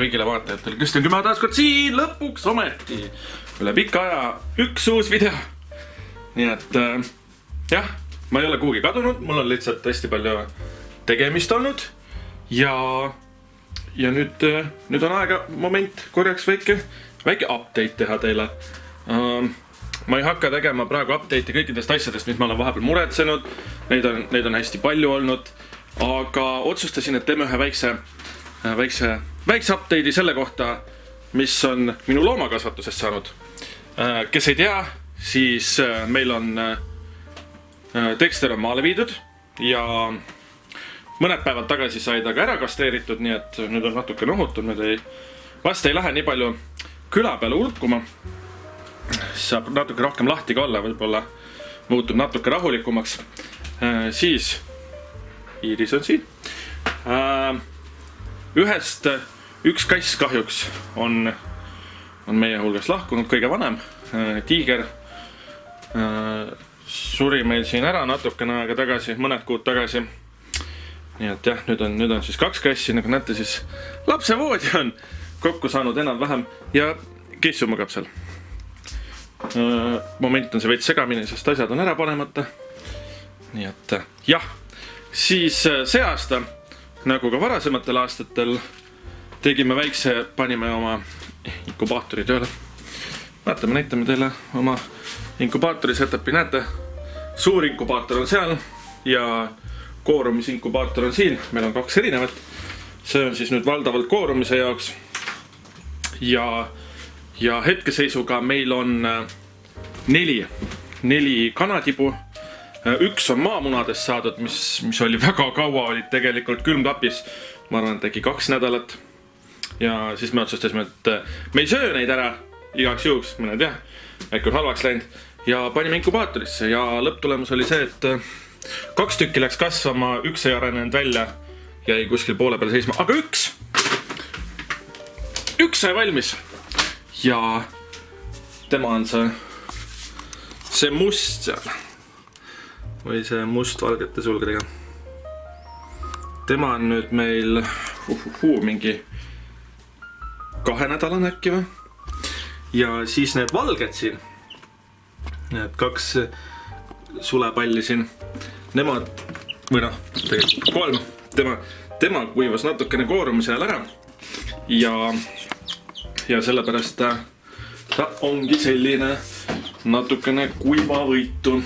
kõigile vaatajatele, Kristjan Küma taas kord siin lõpuks ometi üle pika aja üks uus video. Nii et jah, ma ei ole kuhugi kadunud, mul on lihtsalt hästi palju tegemist olnud ja nüüd on aega moment korjaks väike update teha teile. Ma ei hakka tegema praegu update'i kõikidest asjadest, mis ma olen vahepeal muretsenud, neid on hästi palju olnud, aga otsustasin, et teeme ühe väikse update'i selle kohta, mis on minu loomakasvatusest saanud. Kes ei tea, siis meil on Dexter on maale viidud ja mõned päevad tagasi sai ta ka ära kastreeritud, nii et nüüd on natuke nohutud, vast ei lähe nii palju küla peale ulkuma. Saab natuke rohkem lahti ka olla, võib-olla muutub natuke rahulikumaks. Siis Iiris on siin. Üks kass kahjuks on meie hulgas lahkunud, kõige vanem. Tiiger suri meil siin ära natukene aega tagasi, mõned kuud tagasi. Nii et jah, nüüd on siis kaks kassi, nagu näete, siis lapsevoodi on kokku saanud enam-vähem ja Kissu magab seal. Moment on see veits segamine, sest asjad on ära panemata. Nii et jah, siis see aasta, nagu ka varasematel aastatel, panime oma inkubaatori tööle. Vaatame, näitame teile oma inkubaatori setupi, näete, suur inkubaator on seal ja koorumisinkubator on siin. Meil on kaks erinevat. See on siis nüüd valdavalt koorumise jaoks ja hetkeseisuga meil on neli kanatibu. Üks on maamunadest saadud, mis oli väga kaua, olid tegelikult külmkapis. Ma arvan, et äkki 2 nädalat. Ja siis me otsustasime, et me ei söö neid ära igaks juhuks, mõne tea, äkki on halvaks läinud. Ja panime inkubaatorisse ja lõpptulemus oli see, et 2 tükki läks kasvama, 1 ei arenenud välja, jäi kuskil poole peale seisma, aga üks sai valmis. Ja tema on see must seal. Või see must valgete sulgedega. Tema on nüüd meil mingi 2 nädalane äkki või. Ja siis need valged siin, need 2 sulepalli siin, nemad, või noh, tegelikult 3, tema kuivas natukene koorumise ajal ära ja sellepärast ta ongi selline natukene kuivavõitu.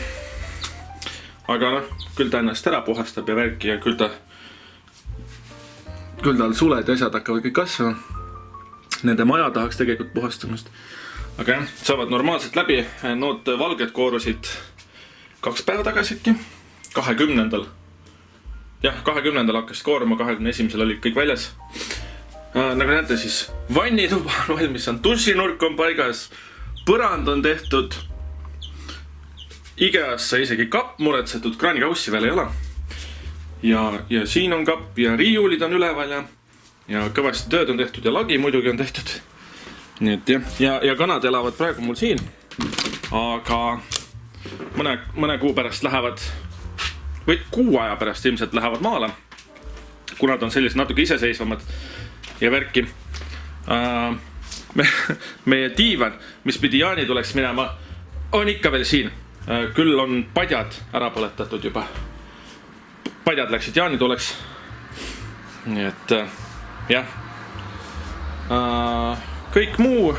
Aga noh, küll ta ennast ära puhastab ja värki ja küll tal suled ja asjad hakkavad kõik kasvama. Nende maja tahaks tegelikult puhastamist. Aga jah, saavad normaalselt läbi. Nood valged koorusid 2 päeva tagasi äkki. 20. Jah, 20. hakkas kooruma, 21. olid kõik väljas. Nagu näete, siis vannituba on valmis, on dušinurk on paigas, põrand on tehtud. Igeas sai isegi kapp muretsetud, kraanikaussi veel ei ole. Ja siin on kapp ja riiulid on üleval ja kõvasti tööd on tehtud ja lagi muidugi on tehtud. Nii et jah, ja kanad elavad praegu mul siin. Aga mõne kuu pärast lähevad, või kuu aja pärast ilmselt lähevad maale, kuna nad on sellised natuke iseseisvamad ja värki. Meie diivan, mis pidi Jaani tuleks minema, on ikka veel siin. Küll on padjad ära põletatud juba. Padjad läksid Jaani tuleks. Nii et jah. Kõik muu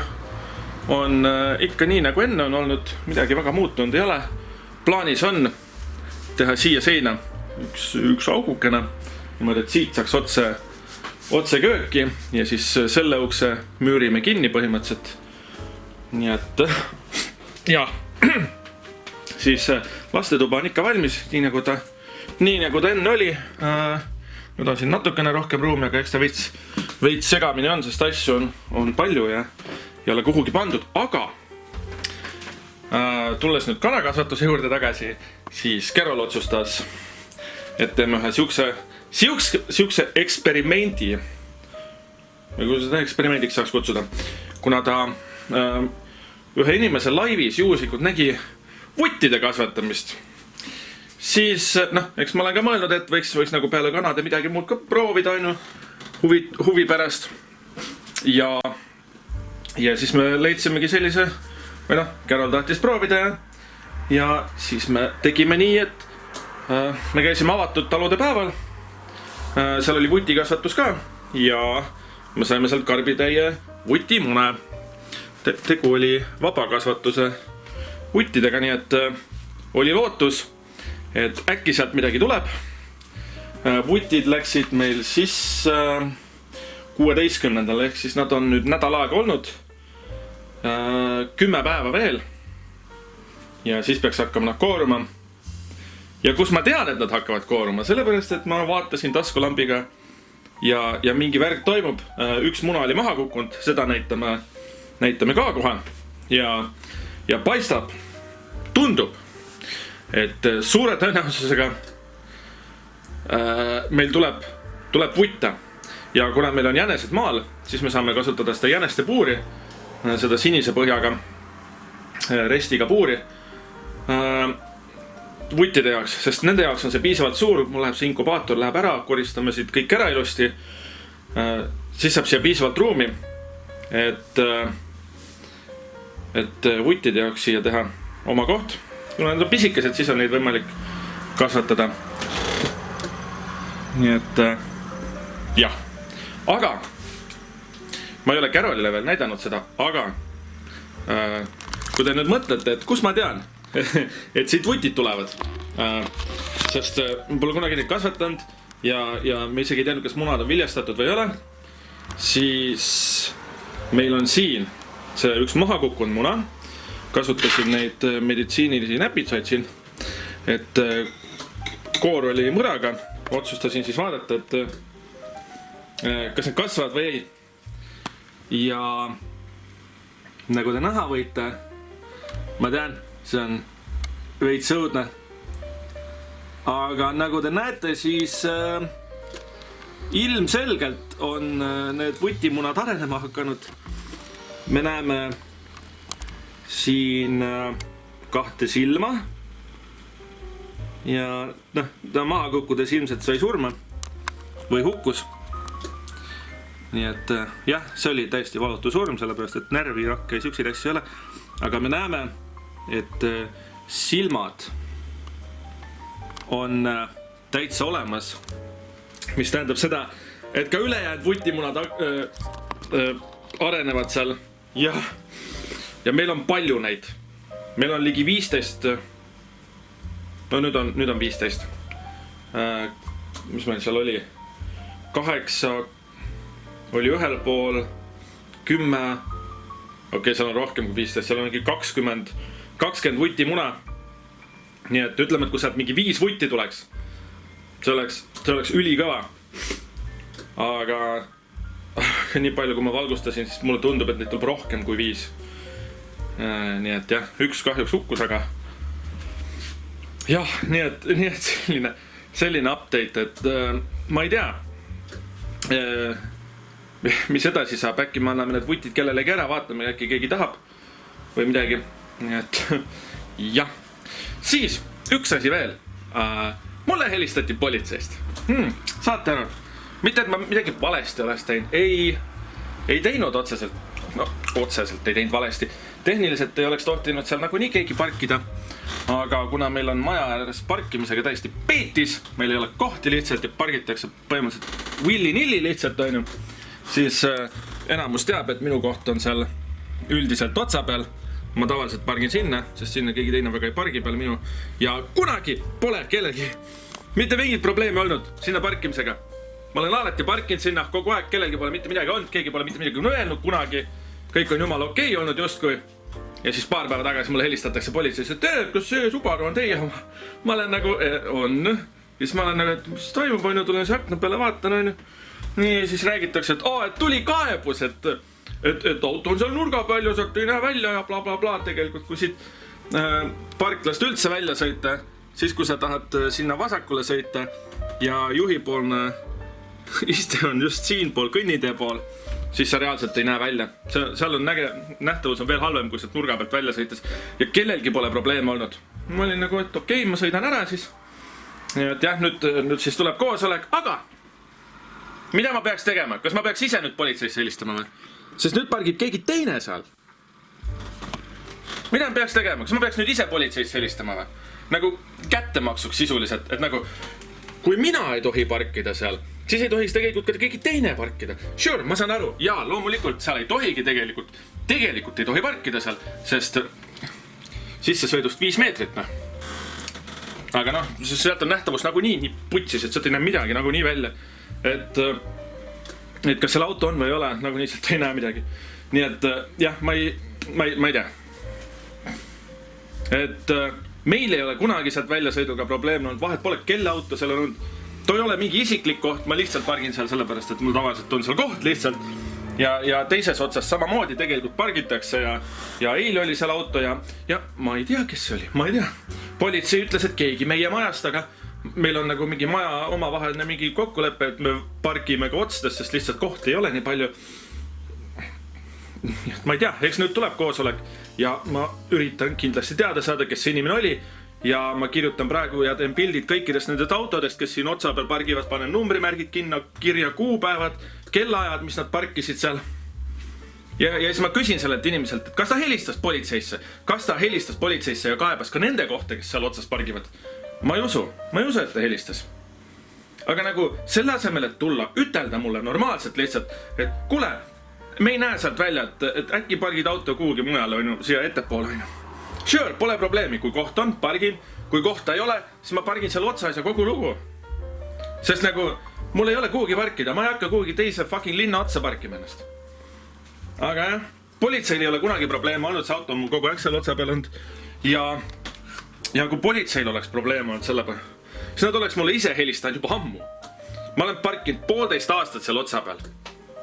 on ikka nii nagu enne on olnud, midagi väga muutunud ei ole. Plaanis on teha siia seina üks augukene, niimoodi, et siit saaks otse kööki ja siis selle ukse müürime kinni põhimõtteliselt. Nii et jah, siis lastetuba on ikka valmis, nii nagu ta enne oli. Nüüd on siin natukene rohkem ruumi, aga eks ta veits segamine on, sest asju on palju ja ei ole kuhugi pandud. Aga tulles nüüd kanakasvatuse juurde tagasi, siis Kerol otsustas, et teeme ühe siukse eksperimendi, või kui seda eksperimendiks saaks kutsuda, kuna ta ühe inimese laivis juhuslikult nägi vuttide kasvatamist, siis eks ma olen ka mõelnud, et võiks nagu peale kanade midagi muud ka proovida huvi pärast. ja siis me leidsimegi sellise, või noh, Carol tahtis proovida ja siis me tegime nii, et me käisime avatud talude päeval. Seal oli vutikasvatus ka ja me saime sealt karbitäie vutimune. Tegu oli vabakasvatuse vuttidega, nii et oli lootus, et äkki sealt midagi tuleb. Vutid läksid meil sisse 16. ehk siis nad on nüüd nädal aega olnud. 10 päeva veel. Ja siis peaks hakkama nad kooruma. Ja kus ma tean, et nad hakkavad kooruma, sellepärast, et ma vaatasin taskulambiga ja mingi värk toimub. Üks muna oli maha kukkunud, seda näitame ka kohe. Ja paistab, tundub, et suure tõenäosusega meil tuleb vutte. Ja kuna meil on jänesed maal, siis me saame kasutada seda jäneste puuri, seda sinise põhjaga restiga puuri vuttide jaoks, sest nende jaoks on see piisavalt suur. Mul läheb see inkubaator, läheb ära, koristame siit kõik ära ilusti. Siis saab siia piisavalt ruumi, et vuttide jaoks siia teha oma koht. Kuna need on pisikesed, siis on neid võimalik kasvatada. Nii et jah, aga ma ei ole Carolile veel näidanud seda, aga kui te nüüd mõtlete, et kus ma tean, et siit vutid tulevad, sest ma pole kunagi neid kasvatanud ja me isegi ei teadnud, kas munad on viljastatud või ei ole, siis meil on siin see üks maha kukkunud muna. Kasutasin neid meditsiinilisi näpitsaid siin, et koor oli mõraga. Otsustasin siis vaadata, et kas need kasvavad või ei. Ja nagu te näha võite, ma tean, see on veits õudne. Aga nagu te näete, siis ilmselgelt on need vutimunad arenema hakanud. Me näeme siin 2 silma. Ja noh, ta maha kukkudes ilmselt sai surma või hukkus. Nii et jah, see oli täiesti valutu surm, sellepärast et närvirakke ja siukseid asju ei ole. Aga me näeme, et silmad on täitsa olemas, mis tähendab seda, et ka ülejäänud vutimunad arenevad seal. Ja meil on palju neid. Meil on ligi 15. No nüüd on 15. Mis meil seal oli? 8 oli ühel pool, 10. Okei, seal on rohkem kui 15. Seal on mingi 20 vutimuna. Nii et ütleme, et kui sealt mingi 5 vutti tuleks, see oleks ülikõva. Aga nii palju, kui ma valgustasin, siis mulle tundub, et neid tuleb rohkem kui 5. Nii et jah, üks kahjuks hukkus, aga jah, nii et selline update, et ma ei tea, mis edasi saab. Äkki me anname need vutid kellelegi ära, vaatame, äkki keegi tahab või midagi. Nii et jah. Siis üks asi veel. Mulle helistati politseist. Saate aru? Mitte, et ma midagi valesti oleks teinud. Ei teinud otseselt. No, otseselt ei teinud valesti. Tehniliselt ei oleks tohtinud seal nagu nii keegi parkida. Aga kuna meil on maja ääres parkimisega täiesti peetis, meil ei ole kohti lihtsalt ja pargitakse põhimõtteliselt willy-nilly lihtsalt, on ju, siis enamus teab, et minu koht on seal üldiselt otsa peal. Ma tavaliselt pargin sinna, sest sinna keegi teine väga ei pargi peale minu. Ja kunagi pole kellelgi mitte mingit probleemi olnud sinna parkimisega. Ma olen alati parkinud sinna kogu aeg, kellelgi pole mitte midagi olnud, keegi pole mitte midagi öelnud kunagi. Kõik on jumala okei olnud justkui. Ja siis paar päeva tagasi mulle helistatakse politseis, et kas see Subaru on teie oma? Ma olen nagu, on. Siis ma olen nagu, et mis toimub, on ju, tulen see akna peale, vaatan, on ju. Nii, siis räägitakse, et tuli kaebus, et auto on seal nurga peal ja sealt ei näe välja ja bla bla bla. Tegelikult, kui siit parklast üldse välja sõita, siis kui sa tahad sinna vasakule sõita ja juhipoolne iste on just siinpool, kõnnitee pool, siis sa reaalselt ei näe välja. Seal on nähtavus on veel halvem, kui sealt nurga pealt välja sõites. Ja kellelgi pole probleeme olnud. Ma olin nagu, et okei, ma sõidan ära siis. Et jah, nüüd siis tuleb koosolek, aga mida ma peaks tegema? Kas ma peaks ise nüüd politseisse helistama või? Sest nüüd pargib keegi teine seal. Mida ma peaks tegema? Kas ma peaks nüüd ise politseisse helistama või? Nagu kättemaksuks sisuliselt, et nagu kui mina ei tohi parkida seal, siis ei tohiks tegelikult ka keegi teine parkida. Sure, ma saan aru, jaa, loomulikult seal ei tohigi tegelikult ei tohi parkida seal, sest sissesõidust 5 meetrit, noh. Aga noh, sealt on nähtavus nagunii nii putsis, et sealt ei näe midagi nagunii välja. Et kas seal auto on või ei ole, nagunii sealt ei näe midagi. Nii et jah, ma ei tea. Et meil ei ole kunagi sealt väljasõiduga probleem olnud, vahet pole, kelle auto seal on olnud. Too ei ole mingi isiklik koht, ma lihtsalt pargin seal sellepärast, et mul tavaliselt on seal koht lihtsalt. Ja teises otsas samamoodi tegelikult pargitakse ja eile oli seal auto ja ma ei tea, kes see oli, ma ei tea. Politsei ütles, et keegi meie majast, aga meil on nagu mingi maja omavaheline mingi kokkulepe, et me pargime ka otstest, sest lihtsalt kohti ei ole nii palju. Ma ei tea, eks nüüd tuleb koosolek ja ma üritan kindlasti teada saada, kes see inimene oli ja ma kirjutan praegu ja teen pildid kõikidest nendest autodest, kes siin otsa peal pargivad, panen numbrimärgid kirja kuupäevad, kellaajad, mis nad parkisid seal. Ja siis ma küsin sellelt inimeselt, et kas ta helistas politseisse ja kaebas ka nende kohta, kes seal otsas pargivad. Ma ei usu, et ta helistas. Aga nagu selle asemel, et tulla, ütelda mulle normaalselt lihtsalt, et kuule, me ei näe sealt välja, et äkki pargid auto kuhugi mujale, siia ettepoole. Sure, pole probleemi, kui koht on, pargin. Kui kohta ei ole, siis ma pargin seal otsas ja kogu lugu. Sest nagu, mul ei ole kuhugi parkida, ma ei hakka kuhugi teise fucking linna otsa parkima ennast. Aga jah, politseil ei ole kunagi probleeme olnud, see auto on mul kogu aeg seal otsa peal olnud. Ja kui politseil oleks probleeme olnud selle peal, siis nad oleks mulle ise helistanud juba ammu. Ma olen parkinud 1,5 aastat seal otsa peal.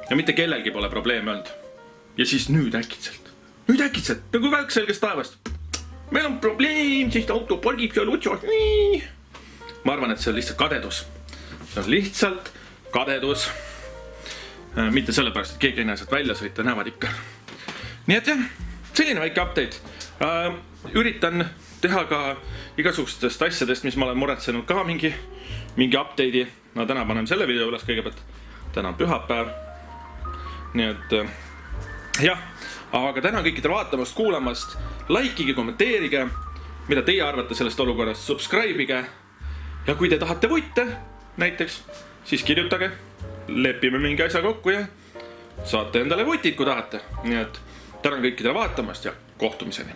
Ja mitte kellelgi pole probleeme olnud. Ja siis nüüd äkitselt, nagu välk selgest taevast. Meil on probleem, sest auto pargib seal otsas. Ma arvan, et see on lihtsalt kadedus. See on lihtsalt kadedus. Mitte sellepärast, et keegi ei näe sealt välja sõita, näevad ikka. Nii et jah, selline väike update. Üritan teha ka igasugustest asjadest, mis ma olen muretsenud ka mingi update'i. No täna panen selle video üles kõigepealt. Täna on pühapäev. Nii et jah, aga tänan kõikidele vaatamast, kuulamast. Likeige, kommenteerige, mida teie arvate sellest olukorrast, subscribe'ige. Ja kui te tahate võite näiteks, siis kirjutage, lepime mingi asja kokku ja saate endale võtid, kui tahate. Nii et tänan kõikidele vaatamast ja kohtumiseni.